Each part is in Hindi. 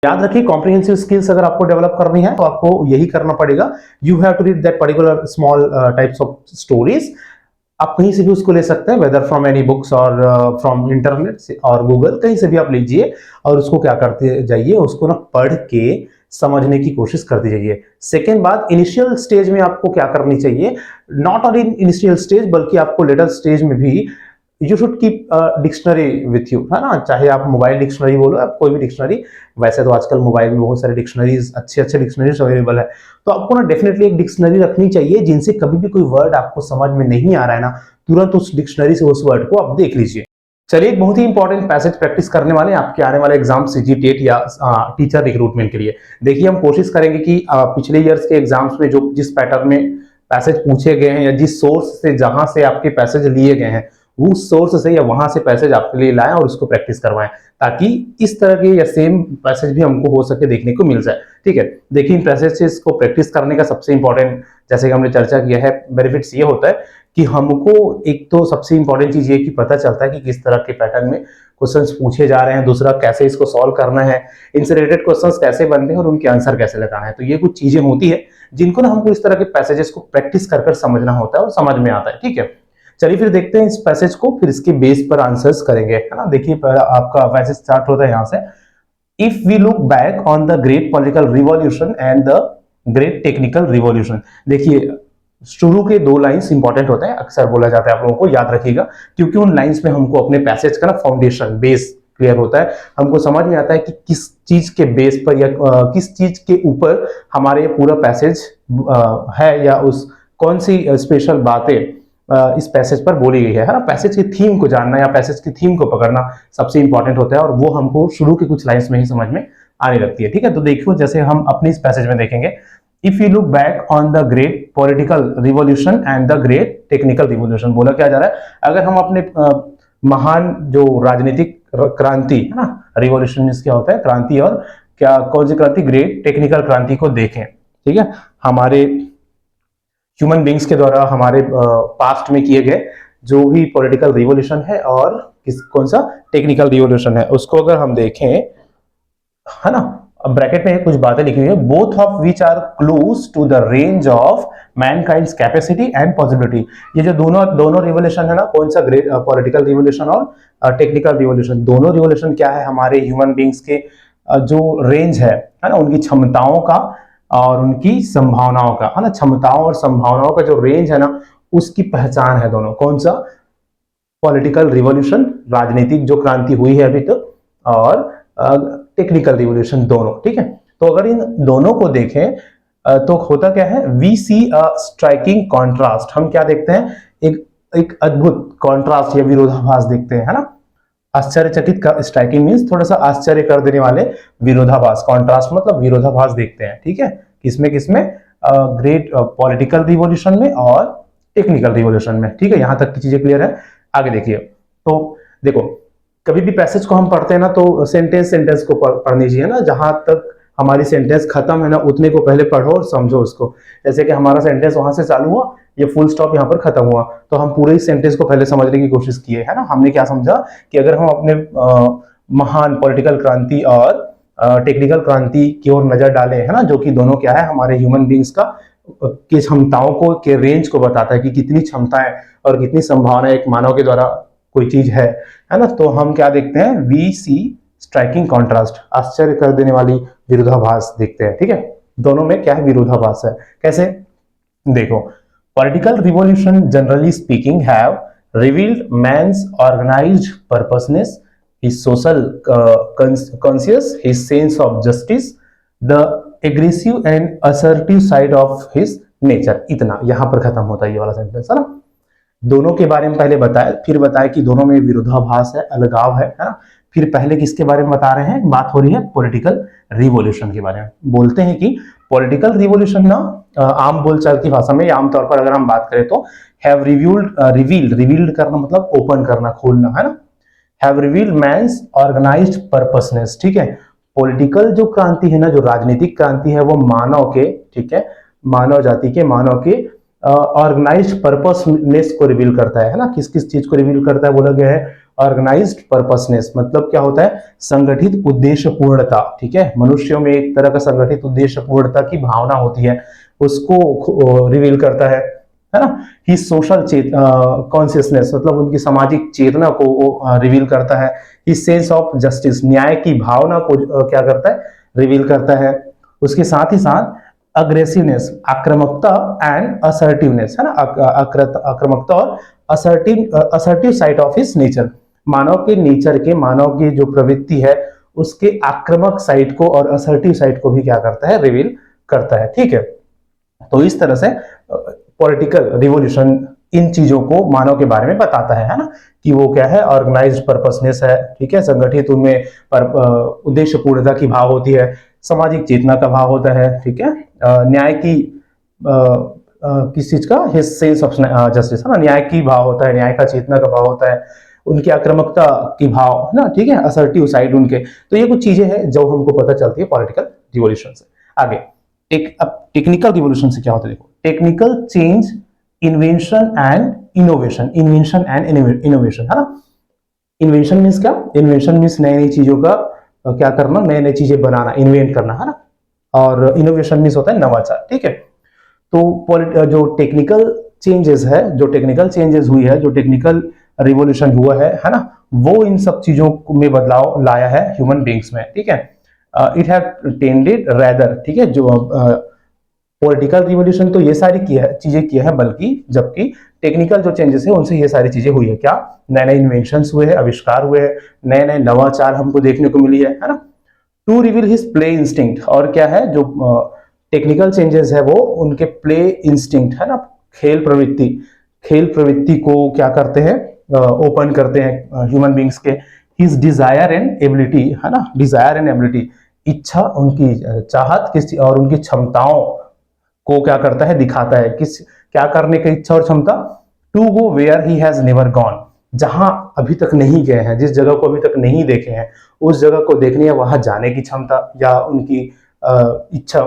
याद रखिए, कॉम्प्रिहेंसिव स्किल्स अगर आपको डेवलप करनी है तो आपको यही करना पड़ेगा। You have to read that particular small types of stories. आप कहीं से भी उसको ले सकते हैं, वेदर फ्रॉम एनी बुक्स और फ्रॉम इंटरनेट और गूगल, कहीं से भी आप लीजिए और उसको क्या करते जाइए, उसको ना पढ़ के समझने की कोशिश करते जाइए। सेकेंड बात, इनिशियल स्टेज में आपको क्या करनी चाहिए, नॉट ओनली इनिशियल स्टेज बल्कि आपको लेटर स्टेज में भी you should keep dictionary with you, है ना। चाहे आप मोबाइल डिक्शनरी बोलो, आप कोई भी डिक्शनरी, वैसे तो आजकल मोबाइल में बहुत सारे डिक्शनरीज, अच्छे अच्छे डिक्शनरीज अवेलेबल है, तो आपको ना डेफिनेटली एक डिक्शनरी रखनी चाहिए जिनसे कभी भी कोई वर्ड आपको समझ में नहीं आ रहा है ना, तुरंत उस डिक्शनरी से उस वर्ड को आप देख लीजिए। चलिए, एक बहुत ही इंपॉर्टेंट पैसेज प्रैक्टिस करने वाले हैं आपके आने वाले एग्जाम सीजीटेट या टीचर रिक्रूटमेंट के लिए। देखिए, हम कोशिश करेंगे कि पिछले ईयर्स के एग्जाम्स में जो जिस पैटर्न में पैसेज पूछे गए हैं या जिस सोर्स से, जहां से आपके पैसेज लिए गए हैं, उस सोर्स से या वहां से पैसेज आपके लिए लाएं और उसको प्रैक्टिस करवाएं, ताकि इस तरह के या सेम पैसेज भी हमको हो सके देखने को मिल जाए। ठीक है, देखिए, इन पैसेजेस को प्रैक्टिस करने का सबसे इंपॉर्टेंट, जैसे कि हमने चर्चा किया है, बेनिफिट्स ये होता है कि हमको एक तो सबसे इंपॉर्टेंट चीज ये कि पता चलता है कि किस तरह के पैटर्न में क्वेश्चंस पूछे जा रहे हैं, दूसरा कैसे इसको सॉल्व करना है, इनसे रिलेटेड क्वेश्चंस कैसे बनते हैं और उनके आंसर कैसे लगाना है। तो ये कुछ चीजें होती है जिनको ना हमको इस तरह के पैसेजेस को प्रैक्टिस कर समझना होता है और समझ में आता है। ठीक है, चलिए फिर देखते हैं इस पैसेज को, फिर इसके बेस पर आंसर्स करेंगे, है ना। देखिए, पहला आपका पैसेज स्टार्ट होता है यहाँ से, if we look back on the great political revolution and the great technical revolution. देखिए, शुरू के दो लाइंस इंपॉर्टेंट होते हैं, अक्सर बोला जाता है, आप लोगों को याद रखिएगा, क्योंकि उन लाइंस में हमको अपने पैसेज का ना फाउंडेशन, बेस क्लियर होता है, हमको समझ में आता है कि किस चीज के बेस पर या किस चीज के ऊपर हमारे पूरा पैसेज है, या उस कौन सी स्पेशल बातें इस पैसेज पर बोली गई है ना। पैसेज की थीम को जानना या पैसेज की थीम को पकड़ना सबसे इंपॉर्टेंट होता है, और वो हमको शुरू के कुछ लाइंस में ही समझ में आने लगती है। ठीक है, तो देखियो, जैसे हम अपने इस पैसेज में देखेंगे, if you look back on the great political revolution and the great technical revolution, बोला क्या जा रहा है, अगर हम अपने महान जो राजनीतिक क्रांति है ना, रिवॉल्यूशन मींस क्या होता है, क्रांति, और क्या कौन सी क्रांति, ग्रेट टेक्निकल क्रांति को देखें। ठीक है, हमारे ह्यूमन बींग्स के द्वारा हमारे पास्ट में किए गए जो भी पॉलिटिकल रिवॉल्यूशन है और कौन सा टेक्निकल रिवॉल्यूशन है, उसको अगर हम देखें, है ना। अब ब्रैकेट में कुछ बातें लिखी हुई है, both of which are close to the range of mankind's capacity and possibility. ये जो दोनों रिवॉल्यूशन है ना, कौन सा ग्रेट पॉलिटिकल रिवॉल्यूशन और टेक्निकल रिवॉल्यूशन, दोनों रिवॉल्यूशन क्या है, हमारे ह्यूमन बींग्स के जो रेंज है ना, उनकी क्षमताओं का और उनकी संभावनाओं का, है ना, क्षमताओं और संभावनाओं का जो रेंज है ना, उसकी पहचान है दोनों। कौन सा, पॉलिटिकल रिवॉल्यूशन, राजनीतिक जो क्रांति हुई है अभी तक, और टेक्निकल रिवॉल्यूशन, दोनों। ठीक है, तो अगर इन दोनों को देखें तो होता क्या है, we see a striking contrast, हम क्या देखते हैं, एक अद्भुत कॉन्ट्रास्ट या विरोधाभास देखते हैं, है ना। आश्चर्यचकित का, स्ट्राइकिंग मींस थोड़ा सा आश्चर्य कर देने वाले, विरोधाभास, कॉन्ट्रास्ट मतलब विरोधाभास देखते हैं। ठीक है, किसमें किसमें, ग्रेट पॉलिटिकल रिवॉल्यूशन में और टेक्निकल रिवॉल्यूशन में। ठीक है, यहां तक की चीजें क्लियर है। आगे देखिए, तो देखो, कभी भी पैसेज को हम पढ़ते हैं ना, तो सेंटेंस को पढ़नी चाहिए ना, जहां तक हमारी सेंटेंस खत्म है ना, उतने को पहले पढ़ो और समझो उसको। जैसे कि हमारा सेंटेंस वहां से चालू हुआ, ये फुल स्टॉप यहाँ पर खत्म हुआ, तो हम पूरे इस सेंटेंस को पहले समझने की कोशिश किए, है ना। हमने क्या समझा कि अगर हम अपने महान पॉलिटिकल क्रांति और टेक्निकल क्रांति की ओर नजर डालें, है ना, जो कि दोनों क्या है, हमारे ह्यूमन बींग्स का की क्षमताओं को, के रेंज को बताता है कि कितनी क्षमताएं और कितनी संभावना एक मानव के द्वारा कोई चीज है ना। तो हम क्या देखते हैं, वी सी स्ट्राइकिंग कॉन्ट्रास्ट, आश्चर्य कर देने वाली विरोधाभास देखते हैं। ठीक है, दोनों में क्या है, विरोधाभास है। कैसे, देखो, political revolution generally speaking have revealed man's organized purposeness, his social conscious, his sense of justice, the aggressive and assertive side of his nature। इतना यहां पर खत्म होता है ये वाला सेंटेंस, है ना। दोनों के बारे में पहले बताया, फिर बताया कि दोनों में विरोधाभास है, अलगाव है ना। फिर पहले किसके बारे में बता रहे हैं, बात हो रही है पॉलिटिकल रिवॉल्यूशन के बारे में। बोलते हैं कि पॉलिटिकल रिवॉल्यूशन ना, आम बोलचाल की भाषा में, आमतौर पर अगर हम बात करें तो, हैव रिवील्ड करना मतलब ओपन करना, खोलना, है ना। Have revealed man's organized purposeness. ठीक है, पॉलिटिकल जो क्रांति है ना, जो राजनीतिक क्रांति है, वो मानव के, ठीक है, मानव जाति के, मानव के ऑर्गेनाइज्ड पर्पसनेस को रिवील करता है ना। किस किस चीज को रिवील करता है बोला गया है, ऑर्गेनाइज्ड पर्पसनेस, मतलब क्या होता है, संगठित उद्देश्य पूर्णता। ठीक है, मनुष्यों में एक तरह का संगठित उद्देश्य पूर्णता की भावना होती है, उसको रिवील करता है ना। ही सोशल कॉन्शियसनेस, मतलब उनकी सामाजिक चेतना को रिवील करता है। ही सेंस ऑफ जस्टिस, न्याय की भावना को क्या करता है, रिवील करता है। उसके साथ ही साथ अग्रेसिवनेस, आक्रामकता एंड असर्टिवनेस, है ना, आक्रामकता और assertive side of his nature, मानव के नेचर के, मानव की जो प्रवृत्ति है उसके आक्रामक साइड को और असर्टिव साइड को भी क्या करता है, रिवील करता है। ठीक है, तो इस तरह से पॉलिटिकल रिवॉल्यूशन इन चीजों को मानव के बारे में बताता है ना, कि वो क्या है, ऑर्गेनाइज्ड पर्पसनेस है। ठीक है, संगठित उनमें उद्देश्य पूर्णता की भाव होती है, सामाजिक चेतना का भाव होता है। ठीक है, न्याय की किस चीज का, सेंस ऑफ जस्टिस, है ना, न्याय की भाव होता है, न्याय का चेतना का भाव होता है, उनकी आक्रामकता की भाव, है ना। ठीक है, असर्टिव साइड उनके। तो ये कुछ चीजें हैं जो हमको पता चलती है पॉलिटिकल रिवॉल्यूशन से। आगे अब टेक्निकल रिवॉल्यूशन से क्या होता है, देखो, technical change, invention and innovation, invention and innovation, है ना। इन्वेंशन मीन्स क्या, इन्वेंशन मीन्स नई नई चीजों का क्या करना, नई नई चीजें बनाना, इन्वेंट करना, है ना। और इनोवेशन मीन्स होता है नवाचार। ठीक है, तो जो टेक्निकल चेंजेस है, जो टेक्निकल चेंजेस हुई है, जो टेक्निकल रिवॉल्यूशन हुआ है ना, वो इन सब चीजों में बदलाव लाया है ह्यूमन बींग्स में। ठीक है, इट हैव टेंडेड रेदर, ठीक है, जो पॉलिटिकल रिवॉल्यूशन तो ये सारी चीजें किया है, बल्कि जबकि टेक्निकल जो चेंजेस है उनसे ये सारी चीजें हुई है। क्या, नए नए इन्वेंशंस हुए हैं, आविष्कार हुए हैं, नए नए नवाचार हमको देखने को मिली है ना। To reveal his play instinct, और क्या है, जो टेक्निकल चेंजेस है वो उनके प्ले इंस्टिंक्ट, है ना, खेल प्रवृत्ति को क्या करते हैं, ओपन करते हैं ह्यूमन बींग्स के। हिज डिजायर एंड एबिलिटी, है ना, डिजायर एंड एबिलिटी, इच्छा, उनकी चाहत किस और उनकी क्षमताओं को क्या करता है, दिखाता है। क्या करने की इच्छा और क्षमता, to go where he has never gone, जहां अभी तक नहीं गए हैं, जिस जगह को अभी तक नहीं देखे हैं, उस जगह को देखने या वहां जाने की क्षमता या उनकी इच्छा।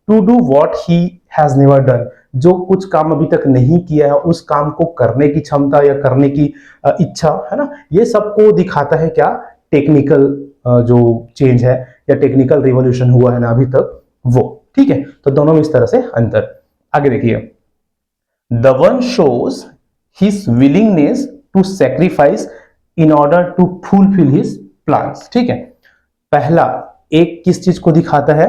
To do what he has never done, जो कुछ काम अभी तक नहीं किया है उस काम को करने की क्षमता या करने की इच्छा, है ना। ये सबको दिखाता है क्या, टेक्निकल जो चेंज है या टेक्निकल रिवॉल्यूशन हुआ है ना अभी तक, वो। ठीक है, तो दोनों में इस तरह से अंतर। आगे देखिए, the one shows his willingness to sacrifice in order to fulfil his plans. ठीक है, पहला एक किस चीज को दिखाता है,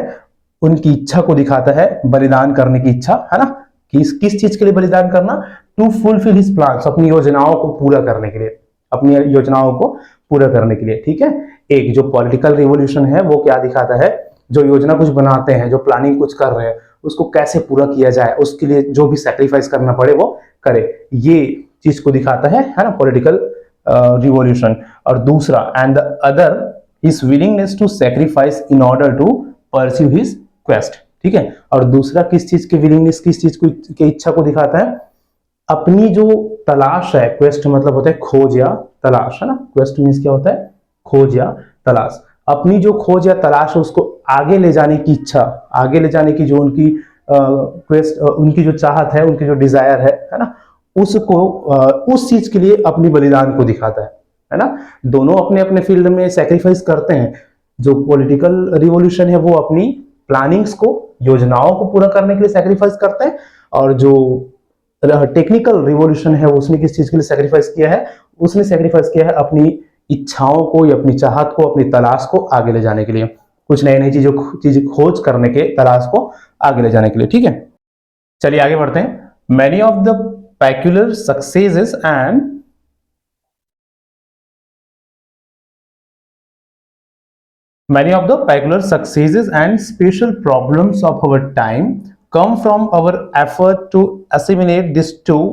उनकी इच्छा को दिखाता है, बलिदान करने की इच्छा, है ना। किस चीज के लिए बलिदान करना, टू फुलफिल हिज प्लान्स, अपनी योजनाओं को पूरा करने के लिए, अपनी योजनाओं को पूरा करने के लिए। ठीक है, एक जो पॉलिटिकल रिवॉल्यूशन है वो क्या दिखाता है, जो योजना कुछ बनाते हैं, जो प्लानिंग कुछ कर रहे हैं, उसको कैसे पूरा किया जाए, उसके लिए जो भी सैक्रिफाइस करना पड़े वो करे, ये चीज को दिखाता है ना, पॉलिटिकल रिवॉल्यूशन। और दूसरा, and the other his willingness to sacrifice in order to pursue his quest. ठीक है, और दूसरा किस चीज की विलिंगनेस, किस चीज की इच्छा को दिखाता है, अपनी जो तलाश है, क्वेस्ट मतलब होता है खोज या तलाश, है ना। क्वेस्ट मीन्स क्या होता है, खोज या तलाश। अपनी जो खोज या तलाश है उसको आगे ले जाने की इच्छा, आगे ले जाने की जो उनकी क्वेस्ट, उनकी जो चाहत है, उनकी जो डिजायर है ना, उसको उस चीज के लिए अपनी बलिदान को दिखाता है ना। दोनों अपने अपने फील्ड में सैक्रिफाइस करते हैं। जो पॉलिटिकल रिवॉल्यूशन है वो अपनी प्लानिंग्स को, योजनाओं को पूरा करने के लिए सैक्रिफाइस करते हैं, और जो टेक्निकल रिवॉल्यूशन है उसने किस चीज के लिए सैक्रिफाइस किया है, उसने सैक्रिफाइस किया है अपनी इच्छाओं को या अपनी चाहत को, अपनी तलाश को आगे ले जाने के लिए, कुछ नई नई चीजें खोज करने के, तलाश को आगे ले जाने के लिए। ठीक है, चलिए आगे बढ़ते हैं। Many of the peculiar successes and Many of the peculiar successes and special problems of our time come from our effort to assimilate these two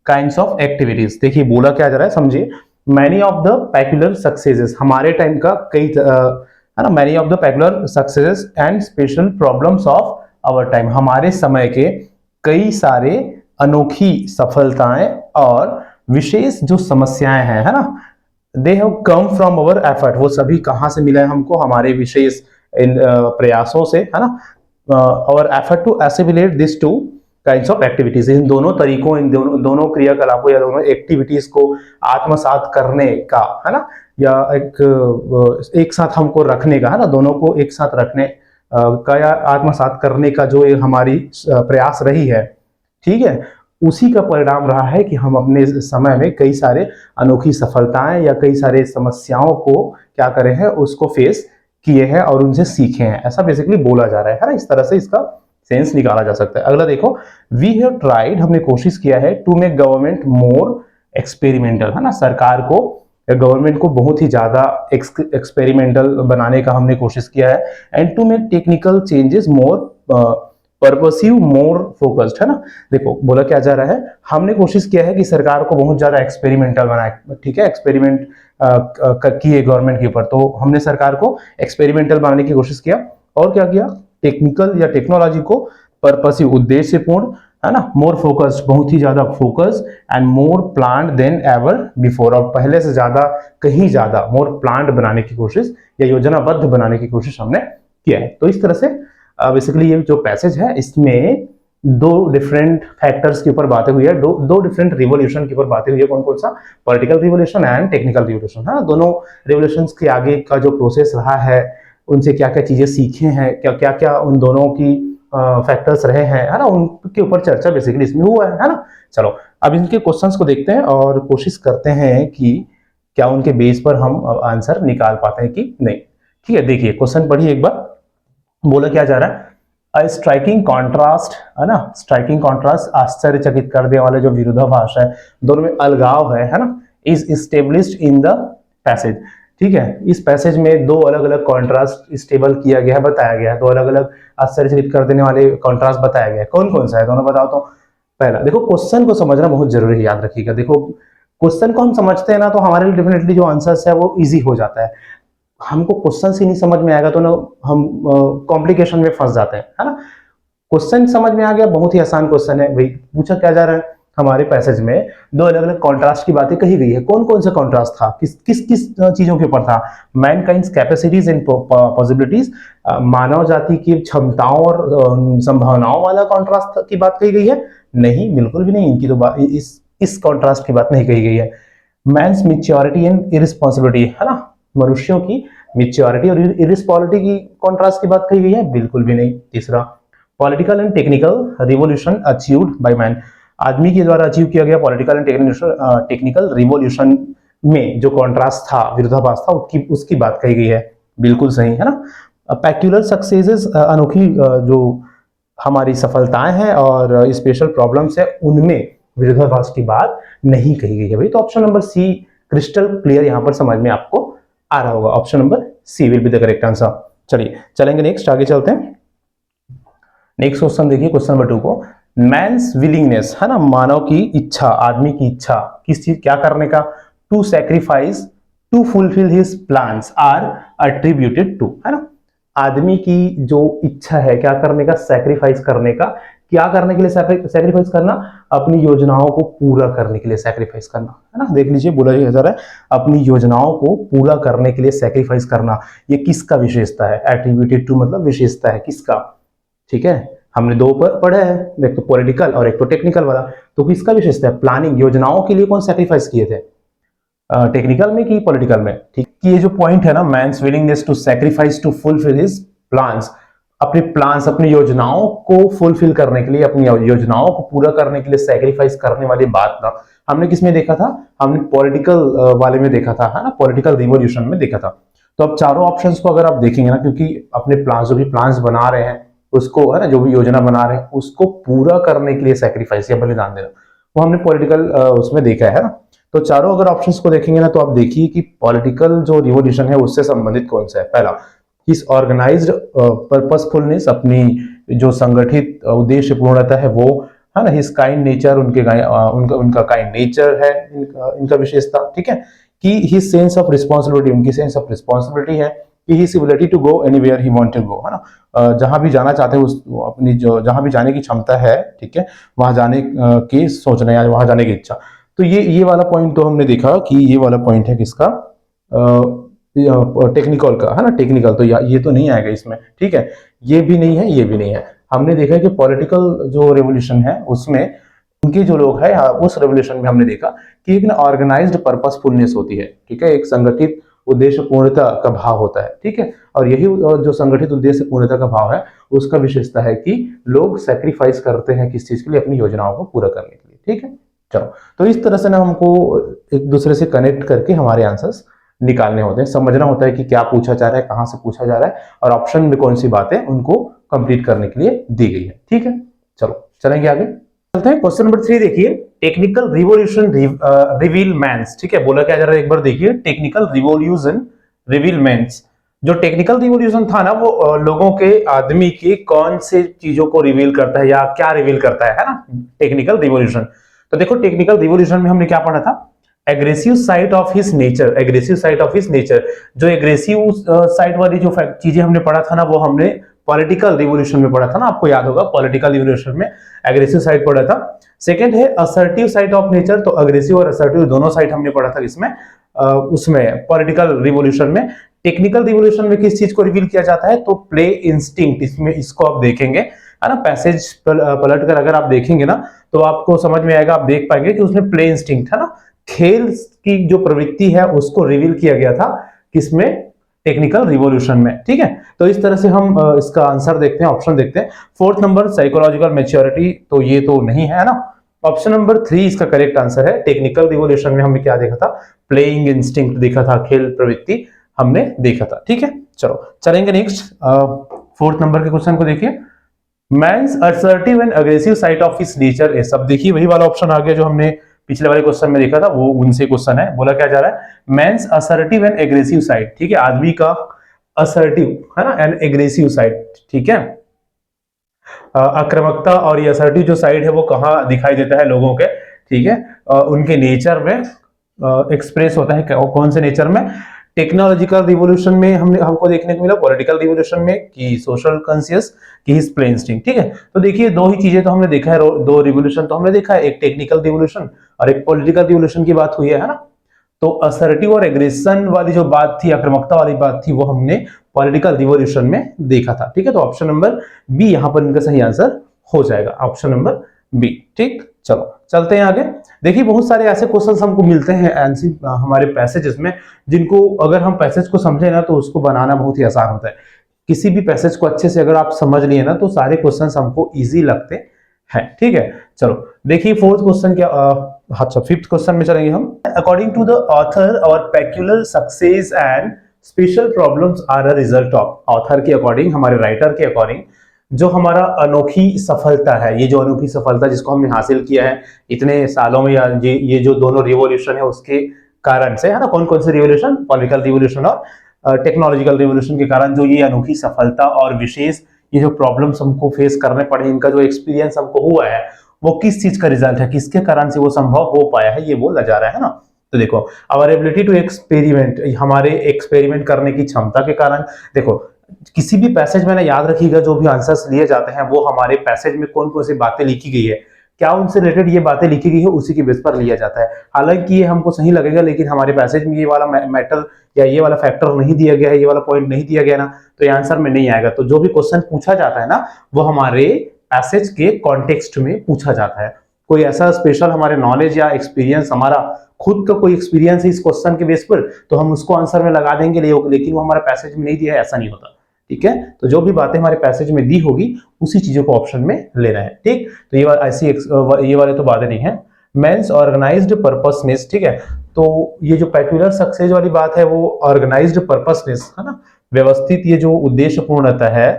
kinds of activities. देखिए बोला क्या जा रहा है, समझिए। Many of the peculiar successes, हमारे टाइम का कई है ना, many of the peculiar successes and special problems of our time, हमारे समय के कई सारे अनोखी सफलताएं और विशेष जो समस्याएं हैं, है ना, they have come from our effort, वो सभी कहां से मिला है हमको, हमारे विशेष प्रयासों से, है ना। और effort to assimilate this two kinds of activities. इन दोनों तरीकों, इन दोनों क्रियाकलापों या दोनों एक्टिविटीज को आत्मसात करने का, है ना, या एक साथ हमको रखने का, है ना, दोनों को एक साथ रखने का या आत्मसात करने का जो हमारी प्रयास रही है, ठीक है, उसी का परिणाम रहा है कि हम अपने समय में कई सारे अनोखी सफलताएं या कई सारे समस्याओं को क्या करे हैं, उसको फेस किए हैं और उनसे सीखे हैं, ऐसा बेसिकली बोला जा रहा है ना। इस तरह से इसका सेंस निकाला जा सकता है। अगला देखो, वी हैव ट्राइड, हमने कोशिश किया है, to make government more experimental, है ना, सरकार को, गवर्नमेंट को बहुत ही ज्यादा एक्सपेरिमेंटल बनाने का हमने कोशिश किया है, and to make technical changes more purposive more focused, है ना। देखो बोला क्या जा रहा है, हमने कोशिश किया है कि सरकार को बहुत ज्यादा एक्सपेरिमेंटल बनाए, ठीक है, एक्सपेरिमेंट किए गवर्नमेंट के ऊपर, तो हमने सरकार को एक्सपेरिमेंटल बनाने की कोशिश किया, और क्या किया, टेक्निकल या टेक्नोलॉजी को पर्पसिव उद्देश्यपूर्ण, है ना, मोर फोकस्ड बहुत ही ज्यादा focus, and more planned then ever before, और पहले से ज्यादा, कहीं ज्यादा मोर प्लान्ड बनाने की कोशिश या योजनाबद्ध बनाने की कोशिश हमने किया है। तो इस तरह से बेसिकली ये जो पैसेज है इसमें दो डिफरेंट फैक्टर्स के ऊपर बातें हुई है, दो डिफरेंट रिवोल्यूशन के ऊपर बातें हुई है। कौन कौन सा, political revolution and technical revolution, है ना। दोनों रिवोल्यूशंस के आगे का जो प्रोसेस रहा है, उनसे क्या क्या चीजें सीखे हैं, क्या क्या क्या उन दोनों की फैक्टर्स रहे हैं, है ना, उनके ऊपर चर्चा बेसिकली इसमें हुआ है ना। चलो अब इनके क्वेश्चंस को देखते हैं और कोशिश करते हैं कि क्या उनके बेस पर हम आंसर निकाल पाते हैं कि नहीं। ठीक है, देखिए क्वेश्चन पढ़िए एक बार, बोला क्या जा रहा है, स्ट्राइकिंग कॉन्ट्रास्ट, है ना, स्ट्राइकिंग कॉन्ट्रास्ट, आश्चर्यचकित कर देने वाले जो विरोधाभास है, दोनों में अलगाव है ना, is established in the passage. ठीक है, इस पैसेज में दो अलग अलग कॉन्ट्रास्ट स्टेबल किया गया है, बताया गया है, दो अलग अलग आश्चर्यचकित कर देने वाले कॉन्ट्रास्ट बताया गया है। कौन कौन सा है, दोनों बताओ तो। पहला देखो, क्वेश्चन को समझना बहुत जरूरी है, याद रखिएगा। देखो क्वेश्चन को हम समझते हैं ना, तो हमारे लिए डेफिनेटली जो आंसर्स है वो इजी हो जाता है। हमको क्वेश्चन ही नहीं समझ में आएगा तो ना हम कॉम्प्लिकेशन में फंस जाते हैं, है ना। क्वेश्चन समझ में आ गया, बहुत ही आसान क्वेश्चन है भाई। पूछा क्या जा रहा है, हमारे पैसेज में दो अलग अलग कॉन्ट्रास्ट की बातें कही गई है। कौन कौन सा कॉन्ट्रास्ट था, किस किस किस चीजों के ऊपर था, मैनकाइंड्स कैपेसिटीज एंड पॉसिबिलिटीज, मानव जाति की क्षमताओं और संभावनाओं वाला कॉन्ट्रास्ट की बात कही गई है? नहीं, बिल्कुल भी नहीं। इनकी तो बात, इस कॉन्ट्रास्ट की बात नहीं कही गई है। मैन्स मैच्योरिटी एंड इरिस्पॉन्सिबिलिटी, है ना, मनुष्यों की मैच्योरिटी और इरिस्पॉन्सिबिलिटी की कॉन्ट्रास्ट की बात कही गई है? बिल्कुल भी नहीं। तीसरा, political and technical revolution achieved by man, आदमी के द्वारा अचीव किया गया पॉलिटिकल एंड टेक्निकल रिवोल्यूशन में जो कॉन्ट्रास्ट था, विरोधाभास था, उसकी बात कही गई है। बिल्कुल सही, है ना। पैक्यूलर सक्सेसेस, अनोखी जो हमारी सफलताएं हैं और स्पेशल प्रॉब्लम्स है, उनमें विरोधाभास की बात नहीं कही गई है भाई। तो option number C crystal clear यहां पर समझ में आपको आ रहा होगा। Option number C will be the correct answer. चलिए चलेंगे नेक्स्ट, आगे चलते हैं। नेक्स्ट क्वेश्चन देखिए, क्वेश्चन नंबर 2 को, मैन्स विलिंगनेस, है ना, मानव की इच्छा, आदमी की इच्छा, किस चीज क्या करने का, to sacrifice to fulfil his plans are attributed to, है ना। आदमी की जो इच्छा है क्या करने का, सैक्रिफाइस करने का, क्या करने के लिए सैक्रिफाइस करना, अपनी योजनाओं को पूरा करने के लिए सैक्रिफाइस करना, है ना। देख लीजिए बोला जा रहा है अपनी योजनाओं को पूरा करने के लिए सैक्रिफाइस करना। ये किसका विशेषता है, एट्रीब्यूटेड टू मतलब विशेषता है किसका, ठीक है। हमने दो पढ़े हैं, एक तो पॉलिटिकल और एक तो टेक्निकल वाला। तो किसका विशेषता है, प्लानिंग, योजनाओं के लिए कौन सैक्रिफाइस किए थे, टेक्निकल में कि पॉलिटिकल में। ठीक, ये जो पॉइंट है ना, man's willingness to sacrifice to fulfil his plans, अपने प्लान्स, अपनी योजनाओं को फुलफिल करने के लिए, अपनी योजनाओं को पूरा करने के लिए सैक्रिफाइस करने वाली बात ना हमने किस में देखा था, हमने पॉलिटिकल वाले में देखा था, है ना, पॉलिटिकल रिवोल्यूशन में देखा था। तो अब चारों ऑप्शंस को अगर आप देखेंगे ना, क्योंकि अपने प्लान, जो भी प्लान्स बना रहे हैं उसको, है ना, जो भी योजना बना रहे हैं उसको पूरा करने के लिए सैक्रिफाइस या बलिदान देना, वो हमने पॉलिटिकल उसमें देखा है ना। तो चारों अगर ऑप्शंस को देखेंगे ना, तो आप देखिए कि पॉलिटिकल जो रिवोल्यूशन है उससे संबंधित कौन सा है। पहला, हिज ऑर्गेनाइज्ड पर्पसफुलनेस, अपनी जो संगठित उद्देश्य पूर्णता है वो, है ना, हिज काइंड नेचर, उनका काइंड नेचर है, इनका विशेषता, ठीक है, कि हिज सेंस ऑफ रिस्पॉन्सिबिलिटी, उनकी सेंस ऑफ रिस्पॉन्सिबिलिटी है, कि his ability to go anywhere he want to go, है ना, जहां भी जाना चाहते हैं उस अपनी जो जहां भी जाने की क्षमता है, ठीक है, वहां जाने की सोचना या वहां जाने की इच्छा। तो ये वाला पॉइंट तो हमने देखा कि ये वाला पॉइंट है किसका, टेक्निकल का, है ना, टेक्निकल। तो ये तो नहीं आएगा इसमें, ठीक है, ये भी नहीं है, ये भी नहीं है। हमने देखा है कि पॉलिटिकल जो रेवोल्यूशन है उसमें उनके जो लोग हैं, उस रेवोल्यूशन में हमने देखा कि एक ऑर्गेनाइज्ड पर्पसफुलनेस होती है, ठीक है, एक संगठित उद्देश्य पूर्णता का भाव होता है, ठीक है, और यही जो संगठित उद्देश्य पूर्णता का भाव है उसका विशेषता है कि लोग सेक्रीफाइस करते हैं किस चीज के लिए, अपनी योजनाओं को पूरा करने के लिए, ठीक है। चलो, तो इस तरह से ना हमको एक दूसरे से कनेक्ट करके हमारे आंसर्स निकालने होते हैं, समझना होता है कि क्या पूछा जा रहा है, कहां से पूछा जा रहा है, और ऑप्शन में कौन सी बातें उनको कंप्लीट करने के लिए दी गई है, ठीक है। चलो चलेंगे आगे, चलते हैं क्वेश्चन नंबर 3। देखिए, टेक्निकल रिवॉल्यूशन रिवीलमेंट्स, ठीक है, बोला क्या जा रहा है एक बार देखिए, टेक्निकल रिवॉल्यूशन रिवीलमेंट्स। जो टेक्निकल रिवॉल्यूशन था ना, वो लोगों के, आदमी की कौन से चीजों को रिवील करता है या क्या रिवील करता है ना, टेक्निकल रिवॉल्यूशन। तो देखो, टेक्निकल रिवॉल्यूशन में हमने क्या पढ़ा था, aggressive side of his nature, aggressive side of his nature. जो एग्रेसिव साइड वाली जो चीजें हमने पढ़ा था ना, वो हमने पॉलिटिकल रिवॉल्यूशन में पढ़ा था ना, आपको याद होगा, पॉलिटिकल रिवॉल्यूशन में एग्रेसिव साइड पढ़ा था। सेकंड है असर्टिव साइड ऑफ नेचर, तो अग्रेसिव और असर्टिव दोनों साइड हमने पढ़ा था इसमें, उसमें पॉलिटिकल रिवॉल्यूशन में। टेक्निकल रिवॉल्यूशन में किस चीज को रिवील किया जाता है, तो प्ले इंस्टिंक्ट, इसमें इसको आप देखेंगे है ना, पैसेज पलट कर अगर आप देखेंगे ना तो आपको समझ में आएगा, आप देख पाएंगे कि उसमें प्ले इंस्टिंक्ट है ना, खेल की जो प्रवृत्ति है उसको रिवील किया गया था किसमें, टेक्निकल रिवॉल्यूशन में, ठीक है। तो इस तरह से हम इसका आंसर देखते हैं, ऑप्शन देखते हैं। फोर्थ नंबर साइकोलॉजिकल मैच्योरिटी, तो ये तो नहीं है ना, ऑप्शन नंबर 3 इसका करेक्ट आंसर है। टेक्निकल रिवॉल्यूशन में हमने क्या देखा था, प्लेइंग इंस्टिंक्ट देखा था, खेल प्रवृत्ति हमने देखा था, ठीक है। चलो चलेंगे नेक्स्ट, फोर्थ नंबर के क्वेश्चन को देखिए, man's assertive and aggressive side of his nature is. अब देखिए वही वाला ऑप्शन आ गया जो हमने पिछले वाले क्वेश्चन में देखा था, वो उनसे क्वेश्चन है। बोला क्या जा रहा है, men's assertive and aggressive side, ठीक है, आदमी का असर्टिव है ना एंड एग्रेसिव साइड, ठीक है, आक्रामकता और ये असर्टिव जो साइड है वो कहाँ दिखाई देता है लोगों के, ठीक है, उनके नेचर में एक्सप्रेस होता है, कौन से नेचर में, टेक्नोलॉजिकल रिवॉल्यूशन में हमको देखने को मिला, पॉलिटिकल रिवॉल्यूशन में कि सोशल कॉन्शियस की हिज प्ले इंस्टिंक्ट, ठीक है। तो देखिए दो ही चीजें तो हमने देखा है, दो रिवॉल्यूशन तो हमने देखा है, एक टेक्निकल रिवॉल्यूशन और एक पॉलिटिकल रिवॉल्यूशन की बात हुई है ना। तो असर्टिव और एग्रेशन वाली जो बात थी, आक्रामकता वाली बात थी, वो हमने पॉलिटिकल रिवॉल्यूशन में देखा था, ठीक है। तो ऑप्शन नंबर बी यहां पर इनका सही आंसर हो जाएगा, ऑप्शन नंबर बी, ठीक। चलो चलते हैं आगे। देखिए बहुत सारे ऐसे क्वेश्चंस हमको मिलते हैं हमारे पैसेजेस में, जिनको अगर हम पैसेज को समझे ना तो उसको बनाना बहुत ही आसान होता है। किसी भी पैसेज को अच्छे से अगर आप समझ लिए ना तो सारे क्वेश्चंस हमको इजी लगते हैं, ठीक है। चलो देखिए फोर्थ क्वेश्चन क्या, अच्छा फिफ्थ क्वेश्चन में चलेंगे हम। According to the author our peculiar success and special problems are a result of, author के अकॉर्डिंग, हमारे राइटर के अकॉर्डिंग, जो हमारा अनोखी सफलता है, ये जो अनोखी सफलता जिसको हमने हासिल किया है इतने सालों में, या ये जो दोनों रिवॉल्यूशन है उसके कारण से है ना, कौन कौन से रिवॉल्यूशन, पॉलिटिकल रिवॉल्यूशन और टेक्नोलॉजिकल रिवॉल्यूशन के कारण जो ये अनोखी सफलता और विशेष ये जो प्रॉब्लम्स हमको फेस करने पड़े, इनका जो एक्सपीरियंस हमको हुआ है वो किस चीज का रिजल्ट है, किसके कारण से वो संभव हो पाया है, ये बोला जा रहा है ना। तो देखो, आवर एबिलिटी टू एक्सपेरिमेंट, हमारे एक्सपेरिमेंट करने की क्षमता के कारण। देखो किसी भी पैसेज में ना याद रखिएगा, जो भी आंसर्स लिए जाते हैं वो हमारे पैसेज में कौन कौन सी बातें लिखी गई है, क्या उनसे रिलेटेड ये बातें लिखी गई है, उसी के बेस पर लिया जाता है। हालांकि ये हमको सही लगेगा, लेकिन हमारे पैसेज में ये वाला मैटर या ये वाला फैक्टर नहीं दिया गया है, ये वाला पॉइंट नहीं दिया गया ना, तो ये आंसर में नहीं आएगा। तो जो भी क्वेश्चन पूछा जाता है ना वो हमारे पैसेज के कॉन्टेक्स्ट में पूछा जाता है। कोई ऐसा स्पेशल हमारे नॉलेज या एक्सपीरियंस, हमारा खुद का कोई एक्सपीरियंस है इस क्वेश्चन के बेस पर, तो हम उसको आंसर में लगा देंगे, लेकिन वो हमारे पैसेज में नहीं दिया है, ऐसा नहीं होता, ठीक है। तो जो भी बातें हमारे पैसेज में दी होगी उसी चीजों को ऑप्शन में लेना है, ठीक। तो ये ऐसी ये वाले तो बातें नहीं है। मेंस ऑर्गेनाइज्ड पर्पसनेस, ठीक है, तो ये जो पेक्यूलर सक्सेस वाली बात है वो ऑर्गेनाइज्ड पर्पसनेस है ना, व्यवस्थित ये जो उद्देश्य पूर्णता है,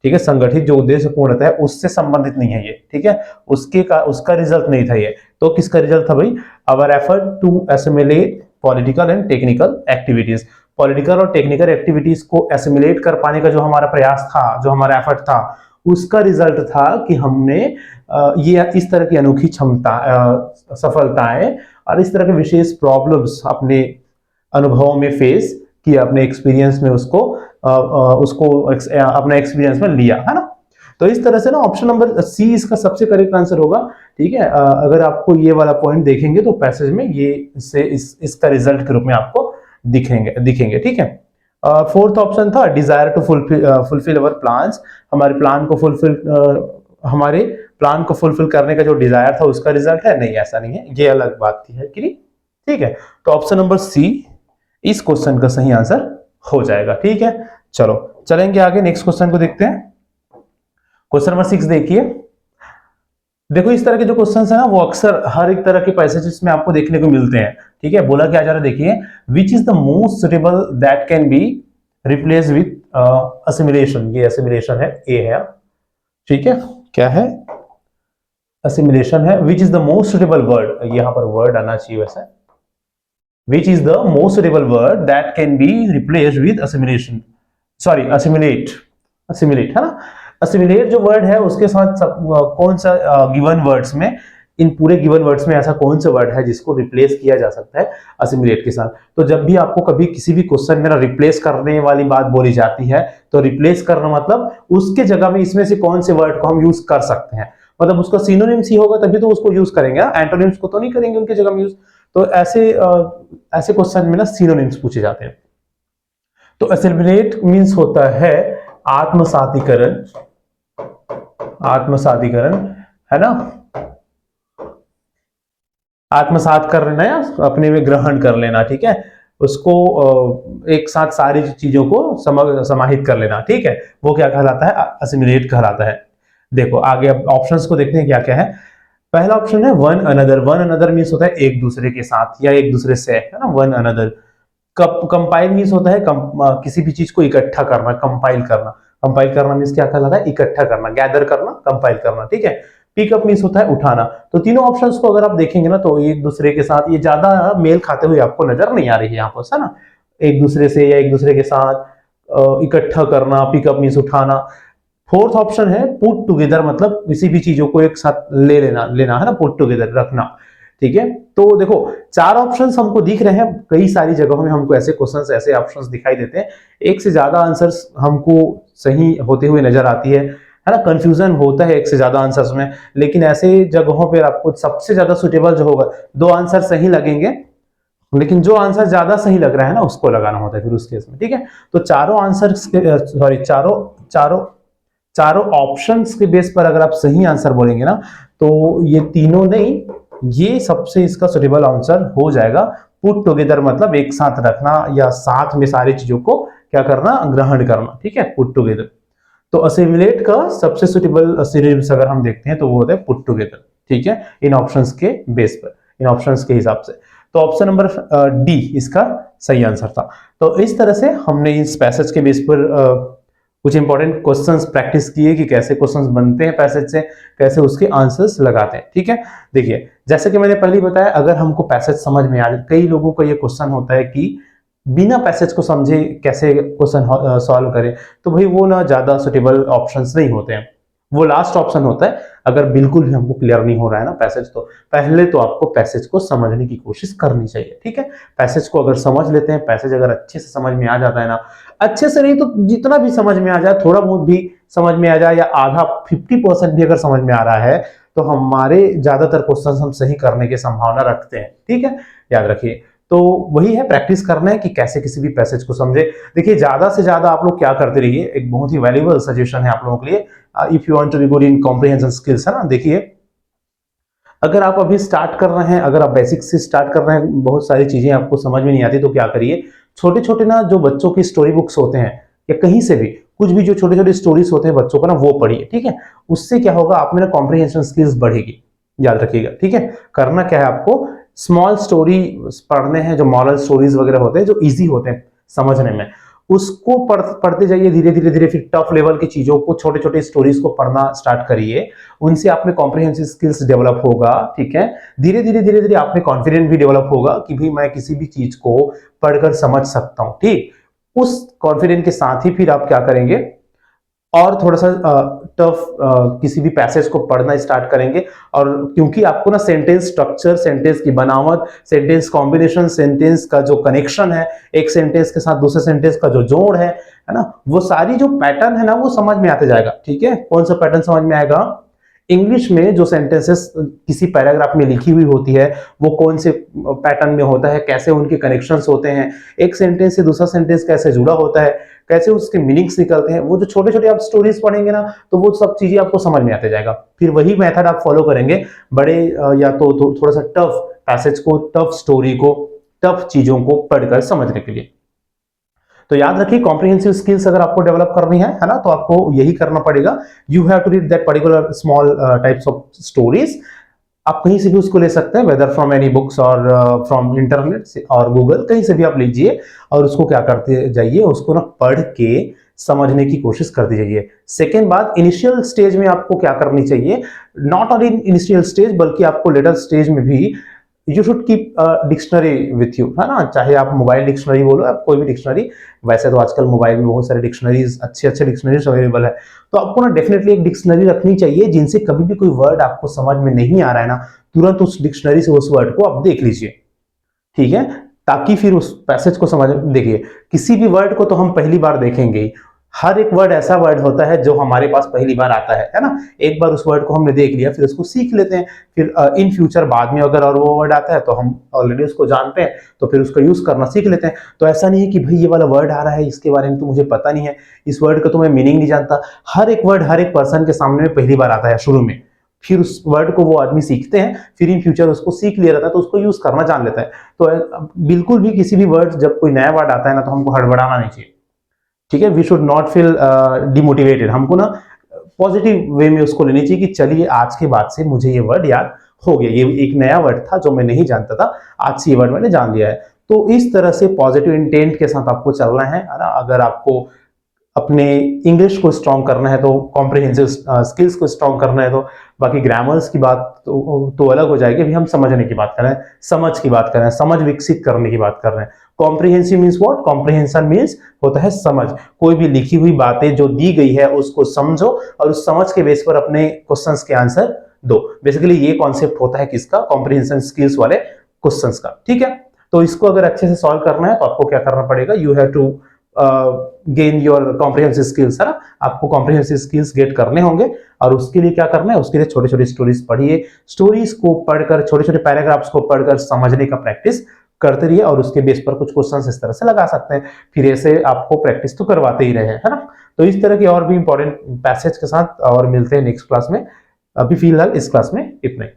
ठीक है, संगठित जो उद्देश्य पूर्णता है उससे संबंधित नहीं है ये, ठीक है, उसका रिजल्ट नहीं था ये। तो किसका रिजल्ट था भाई, our effort to assimilate political and technical activities, political और टेक्निकल एक्टिविटीज को एसिमिलेट कर पाने का जो हमारा प्रयास था, जो हमारा एफर्ट था, उसका रिजल्ट था कि हमने ये इस तरह की अनोखी क्षमता, सफलताएं और इस तरह के विशेष प्रॉब्लम्स अपने अनुभवों में फेस किया, अपने एक्सपीरियंस में उसको अपने एक्सपीरियंस में लिया, है ना। तो इस तरह से ना ऑप्शन नंबर सी इसका सबसे करेक्ट आंसर होगा, ठीक है। अगर आपको ये वाला पॉइंट देखेंगे तो पैसेज में ये इसका रिजल्ट के रूप में आपको दिखेंगे, ठीक है। फोर्थ ऑप्शन था desire to fulfil our plans, हमारे प्लान को फुलफिल करने का जो डिजायर था उसका रिजल्ट है, नहीं ऐसा नहीं है, ये अलग बात थी, है कि नहीं? ठीक है, तो ऑप्शन नंबर सी इस क्वेश्चन का सही आंसर हो जाएगा। ठीक है, चलो चलेंगे आगे, नेक्स्ट क्वेश्चन को देखते हैं। क्वेश्चन नंबर 6 देखिए। देखो इस तरह के जो क्वेश्चंस है ना वो अक्सर हर एक तरह के पैसेजेस में आपको देखने को मिलते हैं। ठीक है, बोला क्या जा रहा है देखिए, which is the most suitable that can be replace with assimilation, ये असिमिलेशन है, ए है। ठीक है, क्या है? असिमिलेशन है। Which is the most suitable word, यहां पर वर्ड आना चाहिए वैसे, which is the most suitable word that can be replaced with assimilation, sorry assimilate, assimilate है ना, असिमिलेट जो वर्ड है उसके साथ कौन सा गिवन वर्ड्स में, इन पूरे गिवन वर्ड्स में ऐसा कौन सा वर्ड है जिसको रिप्लेस किया जा सकता है असिमिलेट के साथ? तो जब भी आपको कभी किसी भी क्वेश्चन में ना रिप्लेस करने वाली बात बोली जाती है, तो रिप्लेस करना मतलब उसके जगह में इसमें से कौन से वर्ड को हम यूज कर सकते हैं, मतलब उसका सिनोनिम्स ही होगा तभी तो उसको यूज करेंगे, एंटोनिम्स को तो नहीं करेंगे उनके जगह में यूज। तो ऐसे क्वेश्चन में ना सिनोनिम्स पूछे जाते हैं। तो असिमिलेट मींस होता है आत्मसातीकरण, आत्मसातीकरण है ना, आत्मसात कर लेना या अपने में ग्रहण कर लेना। ठीक है, उसको एक साथ सारी चीजों को समाहित कर लेना। ठीक है, वो क्या कहलाता है? असिमिलेट कहलाता है। देखो आगे अब ऑप्शंस को देखते हैं क्या क्या है। पहला ऑप्शन है one another, one another means होता है एक दूसरे के साथ या एक दूसरे से, है ना, वन अनदर। कंपाइल मींस होता है किसी भी चीज को इकट्ठा करना, कंपाइल करना। कंपाइल करना मींस क्या कहलाता है? इकट्ठा करना, गैदर करना, कंपाइल करना। ठीक है, पिकअप मींस होता है उठाना। तो तीनों ऑप्शंस को अगर आप देखेंगे ना तो एक दूसरे के साथ ये ज्यादा मेल खाते हुए आपको नजर नहीं आ रही है यहाँ पर, है ना, एक दूसरे से या एक दूसरे के साथ इकट्ठा करना, पिकअप मींस उठाना। फोर्थ ऑप्शन है पुट टुगेदर, मतलब किसी भी चीजों को एक साथ ले लेना, लेना है ना, पुट टुगेदर, रखना। ठीक है, तो देखो चार ऑप्शंस हमको दिख रहे हैं, कई सारी जगहों में हमको ऐसे क्वेश्चंस, ऐसे ऑप्शंस दिखाई देते हैं, एक से ज्यादा आंसर्स हमको सही होते हुए नजर आती है ना, कंफ्यूजन होता है एक से ज्यादा आंसर्स में। लेकिन ऐसे जगहों पर आपको सबसे ज्यादा सुटेबल जो होगा, दो आंसर सही लगेंगे, लेकिन जो आंसर ज्यादा सही लग रहा है ना उसको लगाना होता है फिर उस केस में। ठीक है, तो चारों आंसर, सॉरी चारों ऑप्शंस के बेस पर अगर आप सही आंसर बोलेंगे ना तो ये तीनों नहीं, ये सबसे इसका सुटेबल आंसर हो जाएगा। पुट टुगेदर मतलब एक साथ रखना या साथ में सारी चीजों को क्या करना, ग्रहण करना। ठीक है, पुट टुगेदर। तो असिमिलेट का सबसे सुटेबल सिनोनिम्स अगर हम देखते हैं तो वो होता है पुट टुगेदर। ठीक है, इन ऑप्शंस के बेस पर, इन ऑप्शंस के हिसाब से। तो ऑप्शन नंबर डी इसका सही आंसर था। तो इस तरह से हमने इस पैसेज के बेस पर कुछ इंपॉर्टेंट क्वेश्चंस प्रैक्टिस किए कि कैसे क्वेश्चंस बनते हैं पैसेज से, कैसे उसके आंसर्स लगाते हैं। ठीक है, देखिए जैसे कि मैंने पहले ही बताया, अगर हमको पैसेज समझ में आ जाए, कई लोगों का ये क्वेश्चन होता है कि बिना पैसेज को समझे कैसे क्वेश्चन सॉल्व करें, तो भाई वो ना ज्यादा सुटेबल ऑप्शंस नहीं होते हैं, वो लास्ट ऑप्शन होता है। अगर बिल्कुल भी हमको क्लियर नहीं हो रहा है ना पैसेज, तो पहले तो आपको पैसेज को समझने की कोशिश करनी चाहिए। ठीक है, पैसेज को अगर समझ लेते हैं, पैसेज अगर अच्छे से समझ में आ जाता है ना, अच्छे से नहीं तो जितना भी समझ में आ जाए, थोड़ा बहुत भी समझ में आ जाए या आधा 50% भी अगर समझ में आ रहा है, तो हमारे ज्यादातर क्वेश्चन हम सही करने की संभावना रखते हैं। ठीक है, याद रखिए। तो वही है, प्रैक्टिस करना है कि कैसे किसी भी पैसेज को समझे। देखिए ज्यादा से ज्यादा आप लोग क्या करते रहिए, एक बहुत ही वैल्यूएबल सजेशन है आप लोगों के लिए, if you want to be good in comprehension skills, है ना। देखिए अगर आप अभी स्टार्ट कर रहे हैं, अगर आप बेसिक से स्टार्ट कर रहे हैं, बहुत सारी चीजें आपको समझ में नहीं आती, तो क्या करिए, छोटे छोटे ना जो बच्चों की स्टोरी बुक्स होते हैं या कहीं से भी कुछ भी जो छोटे छोटे स्टोरीज होते हैं बच्चों का ना, वो पढ़िए। ठीक है, उससे क्या होगा, आप में ना कॉम्प्रिहेंशन स्किल्स बढ़ेगी, याद रखिएगा। ठीक है, करना क्या है आपको, स्मॉल स्टोरी पढ़ने हैं, जो मॉरल स्टोरीज वगैरह होते हैं जो इजी होते हैं समझने में, उसको पढ़ते जाइए धीरे धीरे धीरे। फिर टफ लेवल की चीजों को, छोटे छोटे स्टोरीज को पढ़ना स्टार्ट करिए, उनसे आप में कॉम्प्रिहेंसिव स्किल्स डेवलप होगा। ठीक है, धीरे धीरे धीरे धीरे आप में कॉन्फिडेंस भी डेवलप होगा कि भाई मैं किसी भी चीज को पढ़कर समझ सकता हूं। ठीक, उस कॉन्फिडेंस के साथ ही फिर आप क्या करेंगे, और थोड़ा सा टफ किसी भी पैसेज को पढ़ना स्टार्ट करेंगे। और क्योंकि आपको ना सेंटेंस स्ट्रक्चर, सेंटेंस की बनावट, सेंटेंस कॉम्बिनेशन, सेंटेंस का जो कनेक्शन है एक सेंटेंस के साथ दूसरे सेंटेंस का जो जोड़ है ना, वो सारी जो पैटर्न है ना वो समझ में आते जाएगा। ठीक है, कौन सा पैटर्न समझ में आएगा, इंग्लिश में जो सेंटेंसेस किसी पैराग्राफ में लिखी हुई होती है वो कौन से पैटर्न में होता है, कैसे उनके कनेक्शंस होते हैं, एक सेंटेंस से दूसरा सेंटेंस कैसे जुड़ा होता है, कैसे उसके मीनिंग्स निकलते हैं, वो जो छोटे छोटे आप स्टोरीज पढ़ेंगे ना तो वो सब चीजें आपको समझ में आते जाएगा। फिर वही मेथड आप फॉलो करेंगे बड़े या तो थोड़ा सा टफ पैसेज को, टफ स्टोरी को, टफ चीजों को पढ़कर समझने के लिए। तो याद रखिए कॉम्प्रिहेंसिव स्किल्स अगर आपको डेवलप करनी है ना, तो आपको यही करना पड़ेगा। You have to read that particular small types of stories. आप कहीं से भी उसको ले सकते हैं, वेदर फ्रॉम एनी बुक्स और फ्रॉम इंटरनेट और गूगल, कहीं से भी आप लीजिए और उसको क्या करते जाइए, उसको ना पढ़ के समझने की कोशिश करते जाइए। सेकेंड बात, इनिशियल स्टेज में आपको क्या करनी चाहिए, नॉट ओनली इनिशियल स्टेज बल्कि आपको लेटर स्टेज में भी you should keep dictionary with you, है ना, चाहे आप मोबाइल डिक्शनरी बोलो या कोई भी डिक्शनरी। वैसे तो आजकल मोबाइल में बहुत सारे डिक्शनरीज, अच्छे अच्छे डिक्शनरीज अवेलेबल है, तो आपको ना डेफिनेटली एक डिक्शनरी रखनी चाहिए जिनसे कभी भी कोई वर्ड आपको समझ में नहीं आ रहा है ना, तुरंत उस डिक्शनरी से उस वर्ड को आप देख लीजिए, ठीक है, ताकि फिर उस पैसेज को समझ। देखिए किसी भी वर्ड को तो हम पहली बार देखेंगे ही, हर एक वर्ड ऐसा वर्ड होता है जो हमारे पास पहली बार आता है ना। एक बार उस वर्ड को हमने देख लिया फिर उसको सीख लेते हैं, फिर इन फ्यूचर बाद में अगर और वो वर्ड आता है तो हम ऑलरेडी उसको जानते हैं तो फिर उसका यूज करना सीख लेते हैं। तो ऐसा नहीं है कि भाई ये वाला वर्ड आ रहा है इसके बारे में तो मुझे पता नहीं है, इस वर्ड का तो मैं मीनिंग नहीं जानता। हर एक वर्ड हर एक पर्सन के सामने में पहली बार आता है शुरू में, फिर उस वर्ड को वो आदमी सीखते हैं, फिर इन फ्यूचर उसको सीख लिया रहता है तो उसको यूज करना जान लेता है। तो बिल्कुल भी किसी भी वर्ड, जब कोई नया वर्ड आता है ना तो हमको हड़बड़ाना नहीं चाहिए, ठीक है। We should not feel demotivated, हमको ना पॉजिटिव वे में उसको लेनी चाहिए कि चलिए आज के बाद से मुझे ये वर्ड याद हो गया, ये एक नया वर्ड था जो मैं नहीं जानता था, आज से ये वर्ड मैंने जान लिया है। तो इस तरह से पॉजिटिव इंटेंट के साथ आपको चलना है ना। अगर आपको अपने इंग्लिश को स्ट्रॉन्ग करना है तो कॉम्प्रिहेंसिव स्किल्स को स्ट्रॉन्ग करना है तो बाकी ग्रामर्स की बात तो अलग हो जाएगी। अभी हम समझने की बात कर रहे हैं, समझ की बात कर रहे हैं, समझ विकसित करने की बात कर रहे हैं। Comprehensive means what, comprehension means होता है समझ। कोई भी लिखी हुई बातें जो दी गई है उसको समझो और उस समझ के बेस पर अपने क्वेश्चंस के आंसर दो। बेसिकली ये कॉन्सेप्ट होता है किसका, कॉम्प्रिहेंशन स्किल्स वाले क्वेश्चंस का, ठीक है। तो इसको अगर अच्छे से सॉल्व करना है तो आपको क्या करना पड़ेगा, you have to gain your comprehensive skills, है ना। आपको कॉम्प्रिहेंसिव स्किल्स गेट करने होंगे और उसके लिए क्या करना है, उसके लिए छोटे छोटे स्टोरीज पढ़िए, स्टोरीज को पढ़कर, छोटे छोटे पैराग्राफ्स को पढ़कर समझने का प्रैक्टिस करते रहिए और उसके बेस पर कुछ क्वेश्चंस इस तरह से लगा सकते हैं। फिर ऐसे आपको प्रैक्टिस तो करवाते ही रहे, है ना। तो इस तरह के और भी इंपॉर्टेंट पैसेज के साथ और मिलते हैं नेक्स्ट क्लास में। अभी फिलहाल इस क्लास में इतना ही।